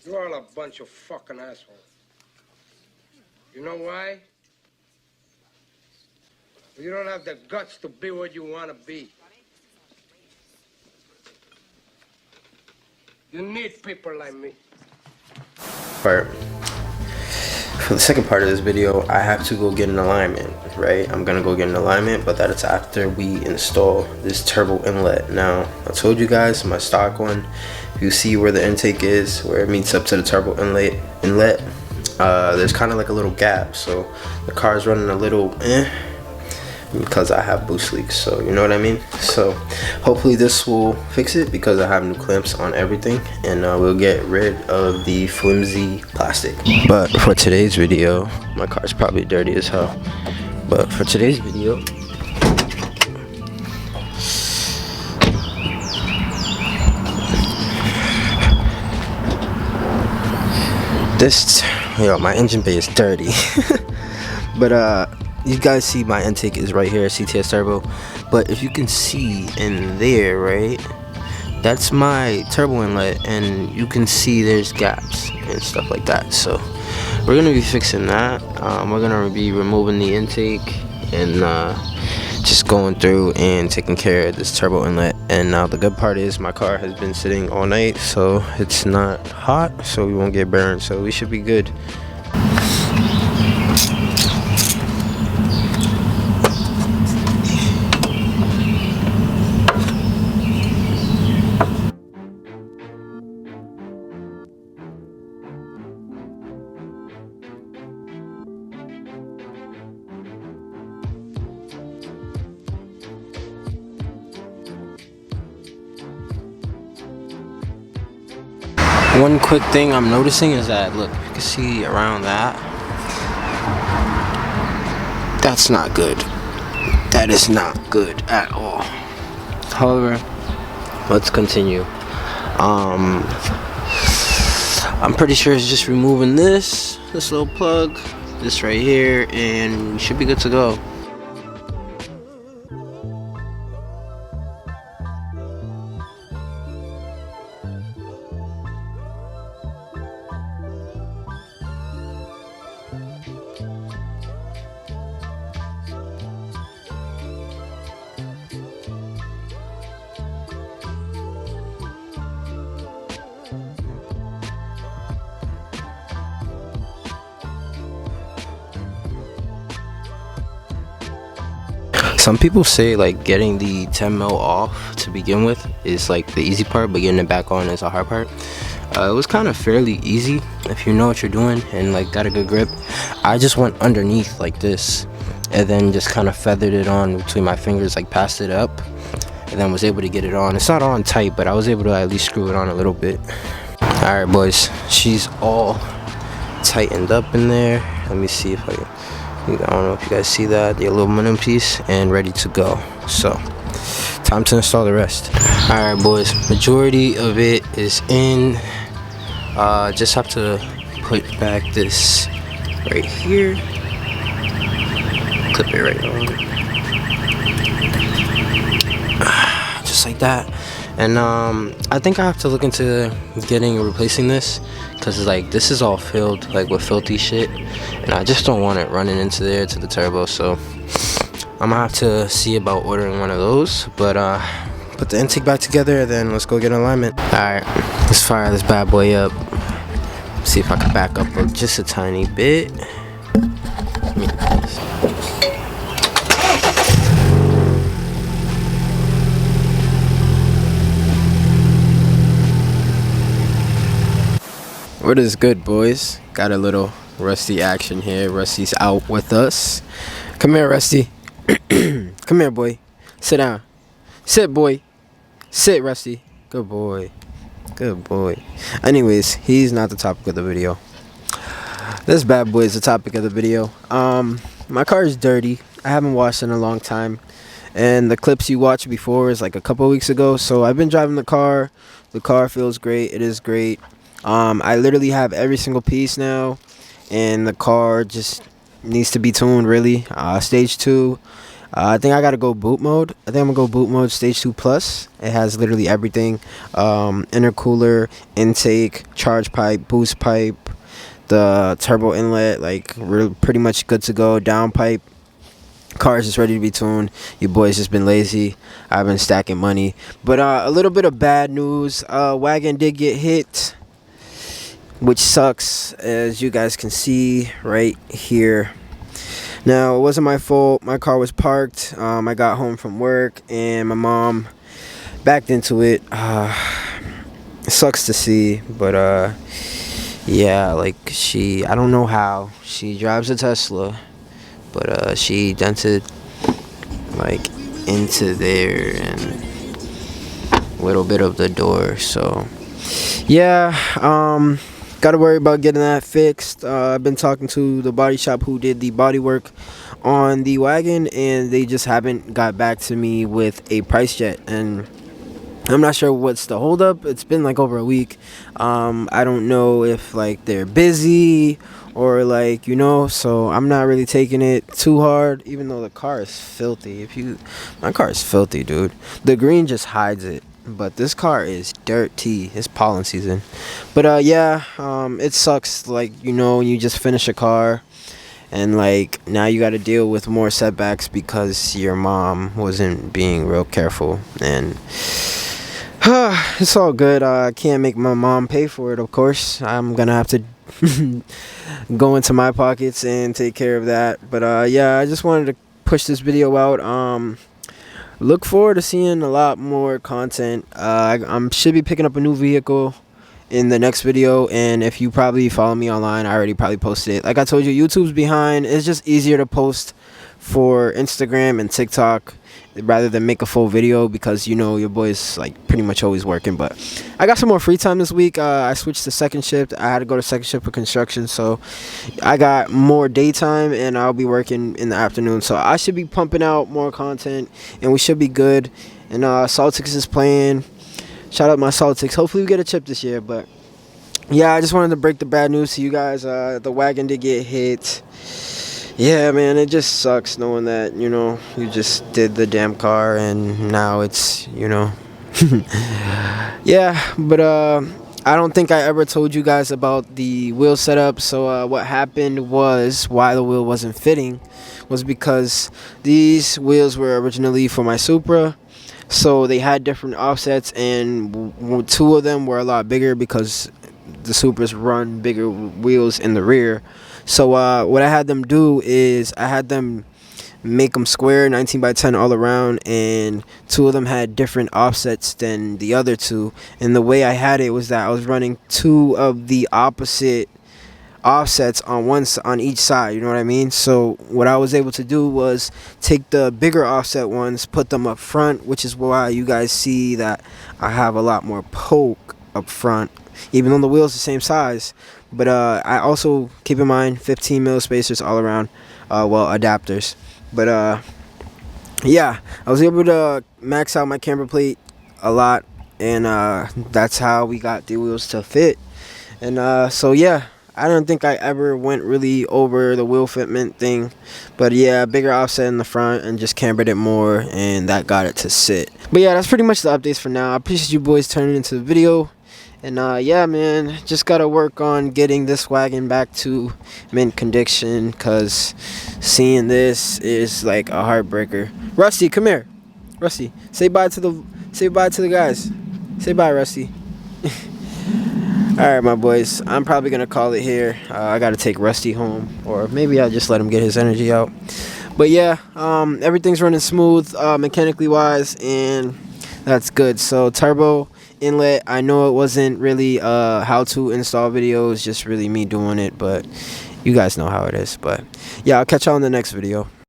You're all a bunch of fucking assholes. You know why? You don't have the guts to be what you want to be. You need people like me. For the second part of this video, I have to go get an alignment, right? I'm gonna go get an alignment, but that is after we install this turbo inlet. Now, I told you guys my stock one, you see where the intake is, where it meets up to the turbo inlet. There's kind of like a little gap, so the car's running a little because I have boost leaks, so you know what I mean. So hopefully this will fix it, because I have new clamps on everything, and we'll get rid of the flimsy plastic. But for today's video, my car's probably dirty as hell, but for today's video, my engine bay is dirty. But you guys see my intake is right here, CTS turbo. But if you can see in there, right, that's my turbo inlet, and you can see there's gaps and stuff like that. So we're gonna be fixing that. We're gonna be removing the intake and just going through and taking care of this turbo inlet. And now the good part is my car has been sitting all night, so it's not hot, so we won't get burned, so we should be good. One quick thing I'm noticing is that, look, you can see around that. That's not good. That is not good at all. However, let's continue. I'm pretty sure it's just removing this little plug, this right here, and we should be good to go. Some people say like getting the 10 mil off to begin with is like the easy part, but getting it back on is the hard part. It was kind of fairly easy if you know what you're doing and like got a good grip. I just went underneath like this and then just kind of feathered it on between my fingers, like passed it up, and then was able to get it on. It's not on tight, but I was able to at least screw it on a little bit. Alright boys, she's all tightened up in there. Let me see if I don't know if you guys see that, the aluminum piece, and ready to go. So time to install the rest. Alright boys, majority of it is in. Just have to put back this right here, clip it right on, just like that. And I think I have to look into replacing this, because like this is all filled like with filthy shit, and I just don't want it running into there to the turbo. So I'm gonna have to see about ordering one of those. But put the intake back together, then let's go get an alignment. Alright, let's fire this bad boy up. See if I can back up just a tiny bit. What is good, boys? Got a little Rusty action here. Rusty's out with us. Come here, Rusty. Come here, boy. Sit down. Sit, boy. Sit, Rusty. Good boy. Good boy. Anyways, he's not the topic of the video. This bad boy is the topic of the video. My car is dirty. I haven't washed it in a long time. And the clips you watched before is like a couple weeks ago. So I've been driving the car. The car feels great. It is great. I literally have every single piece now, and the car just needs to be tuned, really. Stage 2, I think I gotta go boot mode. I think I'm gonna go boot mode stage 2 plus. It has literally everything: intercooler, intake, charge pipe, boost pipe, the turbo inlet. Like we're pretty much good to go. Down pipe. Car's just ready to be tuned. Your boy's just been lazy. I've been stacking money. But a little bit of bad news. Wagon did get hit, which sucks, as you guys can see right here. Now, it wasn't my fault. My car was parked. I got home from work and my mom backed into it. It sucks to see, but yeah, like I don't know how. She drives a Tesla, but she dented like into there and a little bit of the door. So yeah, gotta worry about getting that fixed. I've been talking to the body shop who did the body work on the wagon, and they just haven't got back to me with a price yet, and I'm not sure what's the holdup. It's been like over a week. I don't know if like they're busy or like, you know, so I'm not really taking it too hard, even though the car is filthy. My car is filthy, dude. The green just hides it, but this car is dirty. It's pollen season. But yeah, it sucks, like, you know, when you just finish a car and like now you got to deal with more setbacks because your mom wasn't being real careful. And it's all good. I can't make my mom pay for it, of course. I'm gonna have to go into my pockets and take care of that. But yeah, I just wanted to push this video out. Look forward to seeing a lot more content. I should be picking up a new vehicle in the next video, and if you probably follow me online, I already probably posted it. Like I told you, YouTube's behind. It's just easier to post for Instagram and TikTok rather than make a full video, because you know your boy's like pretty much always working. But I got some more free time this week. I switched to second shift. I had to go to second shift for construction, so I got more daytime and I'll be working in the afternoon, so I should be pumping out more content and we should be good. And Celtics is playing. Shout out my Celtics. Hopefully we get a chip this year. But yeah, I just wanted to break the bad news to you guys. The wagon did get hit. Yeah, man, it just sucks knowing that, you know, you just did the damn car and now it's, you know. Yeah, but I don't think I ever told you guys about the wheel setup. So what happened was, why the wheel wasn't fitting was because these wheels were originally for my Supra. So they had different offsets, and two of them were a lot bigger because the Supras run bigger wheels in the rear. So what I had them do is I had them make them square 19 by 10 all around, and two of them had different offsets than the other two. And the way I had it was that I was running two of the opposite offsets on each side, you know what I mean? So what I was able to do was take the bigger offset ones, put them up front, which is why you guys see that I have a lot more poke up front, even though the wheel's the same size. But I also keep in mind 15 mil spacers all around, well, adapters. But yeah, I was able to max out my camber plate a lot, and that's how we got the wheels to fit. And so yeah, I don't think I ever went really over the wheel fitment thing, but yeah, bigger offset in the front and just cambered it more, and that got it to sit. But yeah, that's pretty much the updates for now. I appreciate you boys turning into the video. And yeah, man, just gotta work on getting this wagon back to mint condition, because seeing this is like a heartbreaker. Rusty, come here. Rusty, say bye to the guys. Say bye, Rusty. Alright, my boys, I'm probably gonna call it here. I gotta take Rusty home, or maybe I'll just let him get his energy out. But yeah, everything's running smooth mechanically wise, and that's good. So turbo inlet, I know it wasn't really how to install video, it's just really me doing it, but you guys know how it is. But yeah, I'll catch y'all in the next video.